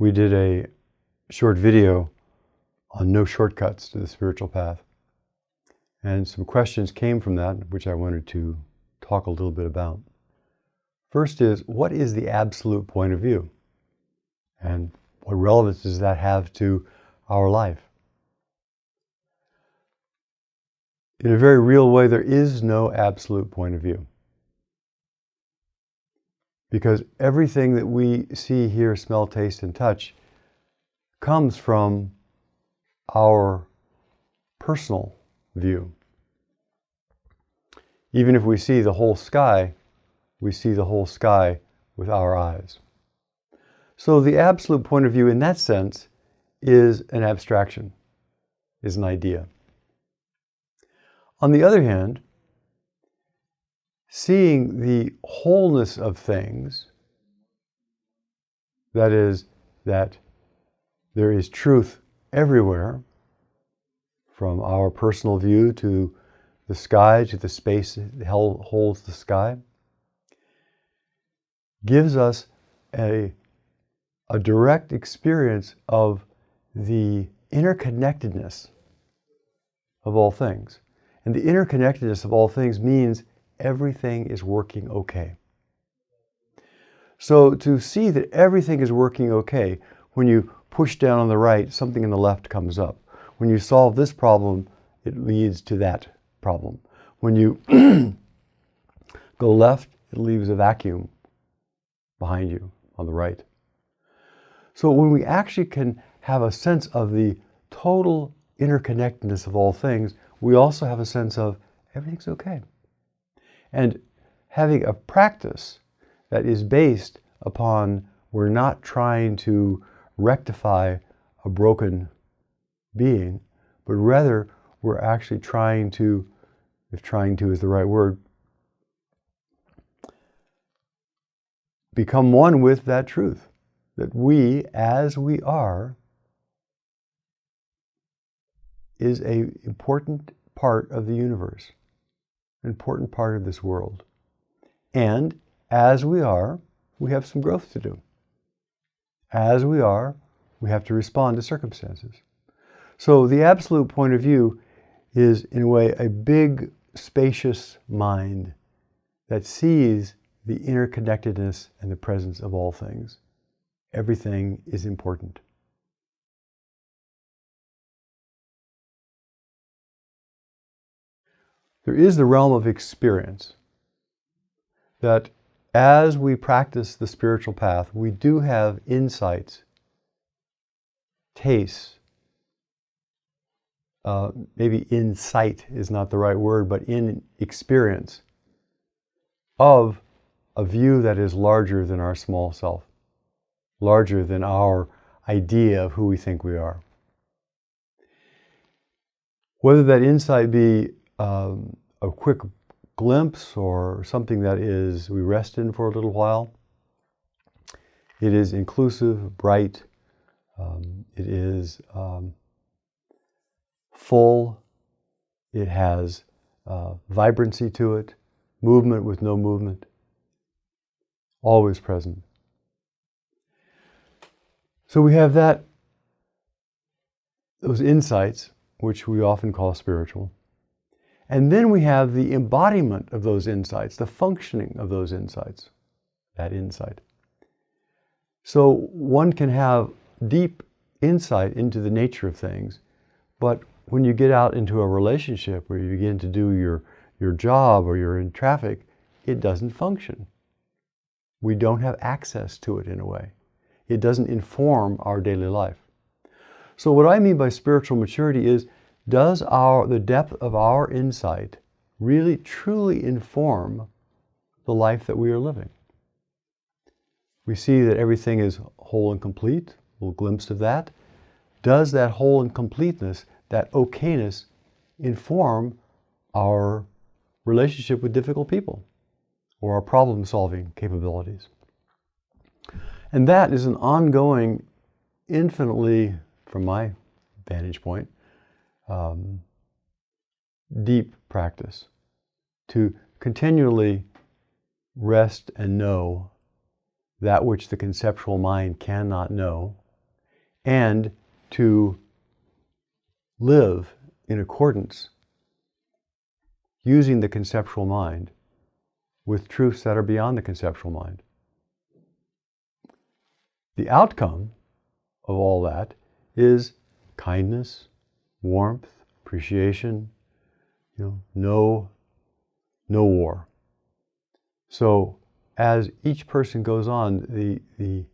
we did a short video on no shortcuts to the spiritual path. And some questions came from that, which I wanted to talk a little bit about. First is, what is the absolute point of view? And what relevance does that have to our life? In a very real way, there is no absolute point of view. Because everything that we see, hear, smell, taste, and touch comes from our personal view. Even if we see the whole sky, we see the whole sky with our eyes. So the absolute point of view in that sense is an abstraction, is an idea. On the other hand, seeing the wholeness of things, that is, that there is truth everywhere, from our personal view to the sky, to the space that holds the sky, gives us a direct experience of the interconnectedness of all things. And the interconnectedness of all things means everything is working okay. So to see that everything is working okay, when you push down on the right, something in the left comes up. When you solve this problem, it leads to that problem. When you go left, it leaves a vacuum behind you on the right. So when we actually can have a sense of the total interconnectedness of all things, we also have a sense of everything's okay. And having a practice that is based upon we're not trying to rectify a broken being, but rather we're actually trying to, if trying to is the right word, become one with that truth, that we, as we are, is an important part of the universe, an important part of this world. And as we are, we have some growth to do. As we are, we have to respond to circumstances. So the absolute point of view is, in a way, a big, spacious mind that sees the interconnectedness and the presence of all things. Everything is important. There is the realm of experience, that as we practice the spiritual path, we do have insights, tastes, maybe insight is not the right word, but in experience of a view that is larger than our small self, larger than our idea of who we think we are. Whether that insight be a quick glimpse or something that is we rest in for a little while, it is inclusive, bright, it is full, it has vibrancy to it, movement with no movement, always present. So we have those insights, which we often call spiritual. And then we have the embodiment of those insights, the functioning of those insights, that insight. So one can have deep insight into the nature of things, but when you get out into a relationship where you begin to do your job or you're in traffic, it doesn't function. We don't have access to it in a way. It doesn't inform our daily life. So what I mean by spiritual maturity is, does the depth of our insight really truly inform the life that we are living? We see that everything is whole and complete, a little glimpse of that. Does that whole and completeness, that okayness, inform our relationship with difficult people or our problem-solving capabilities? And that is an ongoing, infinitely, from my vantage point, deep practice to continually rest and know that which the conceptual mind cannot know, and to live in accordance, using the conceptual mind, with truths that are beyond the conceptual mind. The outcome of all that is kindness, warmth, appreciation, no war. So as each person goes on, the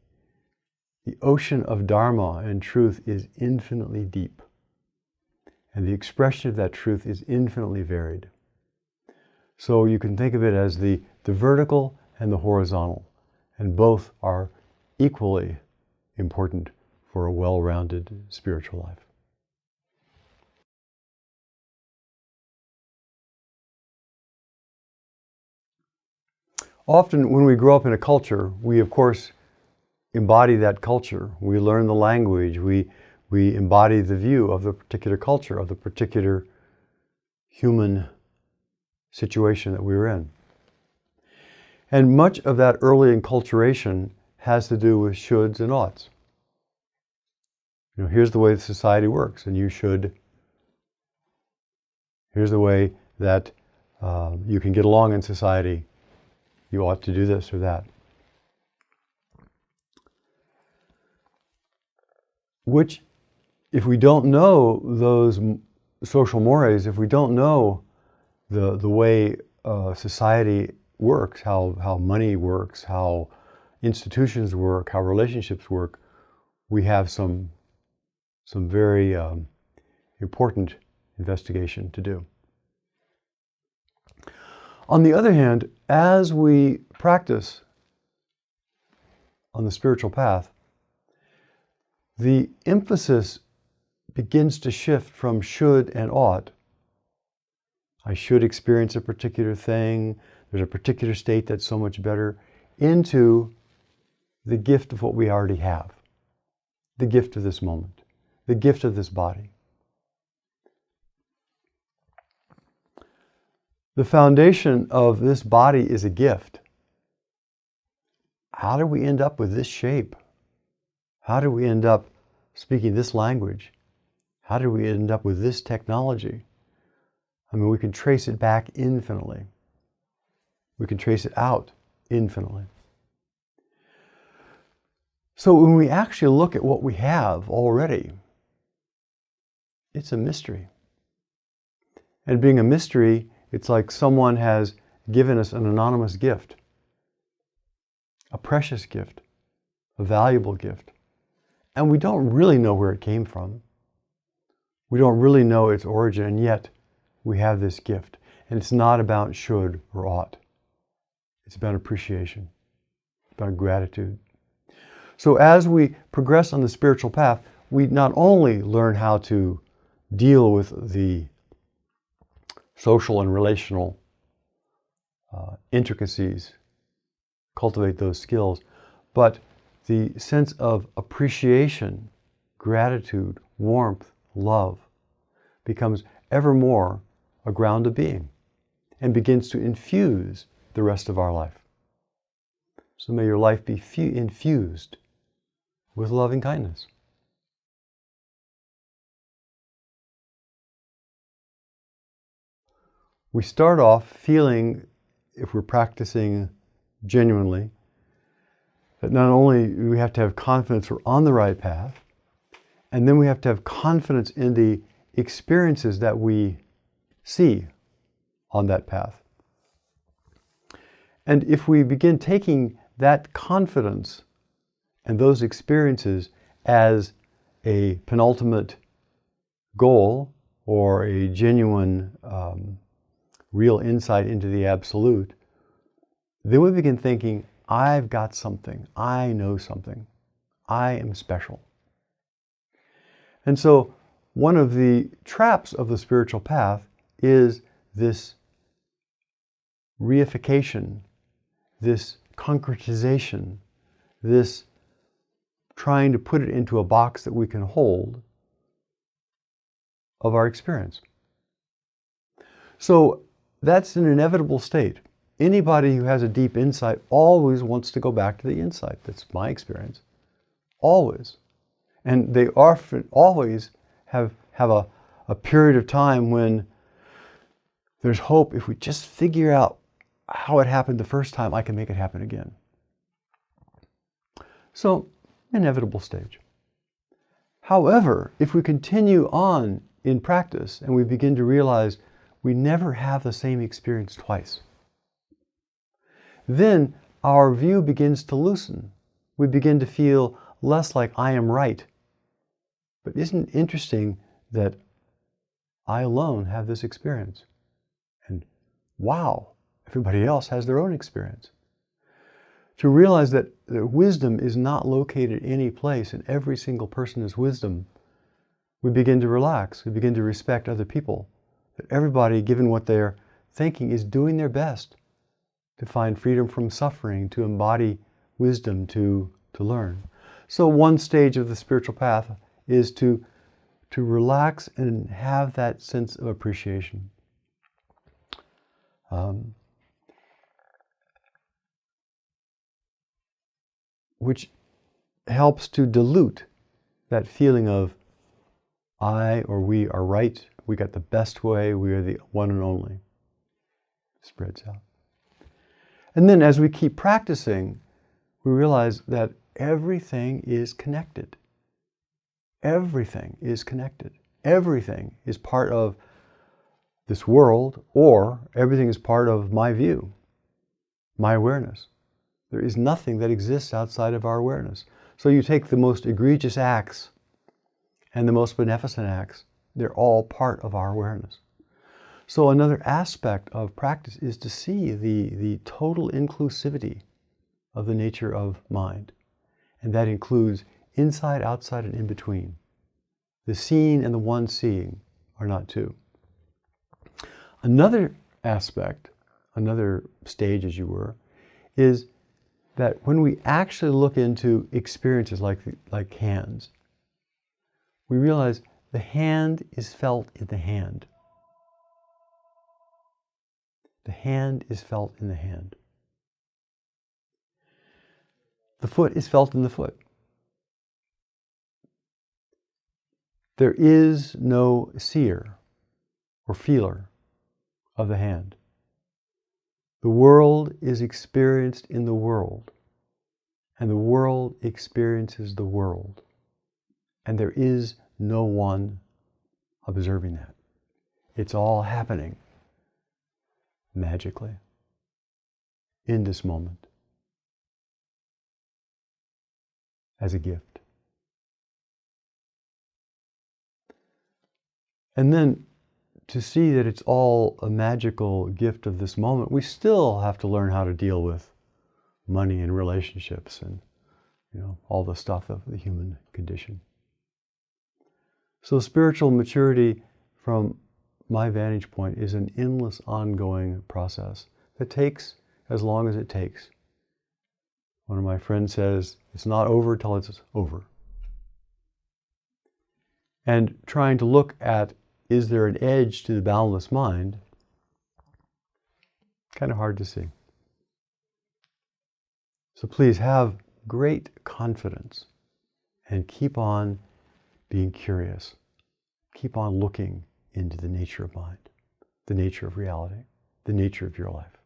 ocean of Dharma and truth is infinitely deep. And the expression of that truth is infinitely varied. So you can think of it as the vertical and the horizontal. And both are equally important for a well-rounded spiritual life. Often when we grow up in a culture, we of course embody that culture. We learn the language. We embody the view of the particular culture, of the particular human situation that we were in. And much of that early enculturation has to do with shoulds and oughts. Here's the way the society works, and you should. Here's the way that you can get along in society. You ought to do this or that. Which, if we don't know those social mores, if we don't know the way society works, how money works, how institutions work, how relationships work, we have some very important investigation to do. On the other hand, as we practice on the spiritual path, the emphasis begins to shift from should and ought. I should experience a particular thing, there's a particular state that's so much better, into the gift of what we already have, the gift of this moment, the gift of this body. The foundation of this body is a gift. How did we end up with this shape? How did we end up speaking this language? How did we end up with this technology? We can trace it back infinitely. We can trace it out infinitely. So when we actually look at what we have already, it's a mystery. And being a mystery, it's like someone has given us an anonymous gift, a precious gift, a valuable gift. And we don't really know where it came from. We don't really know its origin, and yet we have this gift. And it's not about should or ought. It's about appreciation, about gratitude. So as we progress on the spiritual path, we not only learn how to deal with the social and relational intricacies, cultivate those skills, but the sense of appreciation, gratitude, warmth, love becomes ever more a ground of being and begins to infuse the rest of our life. So may your life be infused with loving kindness. We start off feeling, if we're practicing genuinely, that not only do we have to have confidence we're on the right path, and then we have to have confidence in the experiences that we see on that path. And if we begin taking that confidence and those experiences as a penultimate goal or a genuine real insight into the absolute, then we begin thinking, I've got something, I know something, I am special. And so one of the traps of the spiritual path is this reification, this concretization, this trying to put it into a box that we can hold of our experience. So that's an inevitable state. Anybody who has a deep insight always wants to go back to the insight. That's my experience. Always. And they often always have a period of time when there's hope. If we just figure out how it happened the first time, I can make it happen again. So, inevitable stage. However, if we continue on in practice and we begin to realize we never have the same experience twice, then our view begins to loosen. We begin to feel less like I am right. But isn't it interesting that I alone have this experience? And wow, everybody else has their own experience. To realize that wisdom is not located any place and every single person is wisdom, we begin to relax. We begin to respect other people. That everybody, given what they're thinking, is doing their best to find freedom from suffering, to embody wisdom, to learn. So one stage of the spiritual path is to relax and have that sense of appreciation. Which helps to dilute that feeling of I or we are right, we got the best way, we are the one and only. Spreads out. And then as we keep practicing, we realize that everything is connected. Everything is connected. Everything is part of this world, or everything is part of my view, my awareness. There is nothing that exists outside of our awareness. So you take the most egregious acts and the most beneficent acts, they're all part of our awareness. So another aspect of practice is to see the total inclusivity of the nature of mind. And that includes inside, outside, and in between. The seen and the one seeing are not two. Another aspect, another stage as you were, is that when we actually look into experiences like hands, we realize the hand is felt in the hand. The hand is felt in the hand. The foot is felt in the foot. There is no seer or feeler of the hand. The world is experienced in the world, and the world experiences the world. And there is no one observing that. It's all happening magically in this moment as a gift. And then to see that it's all a magical gift of this moment, we still have to learn how to deal with money and relationships and, all the stuff of the human condition. So spiritual maturity, from my vantage point, is an endless, ongoing process that takes as long as it takes. One of my friends says, it's not over till it's over. And trying to look at, is there an edge to the boundless mind? Kind of hard to see. So please have great confidence and keep on being curious. Keep on looking into the nature of mind, the nature of reality, the nature of your life.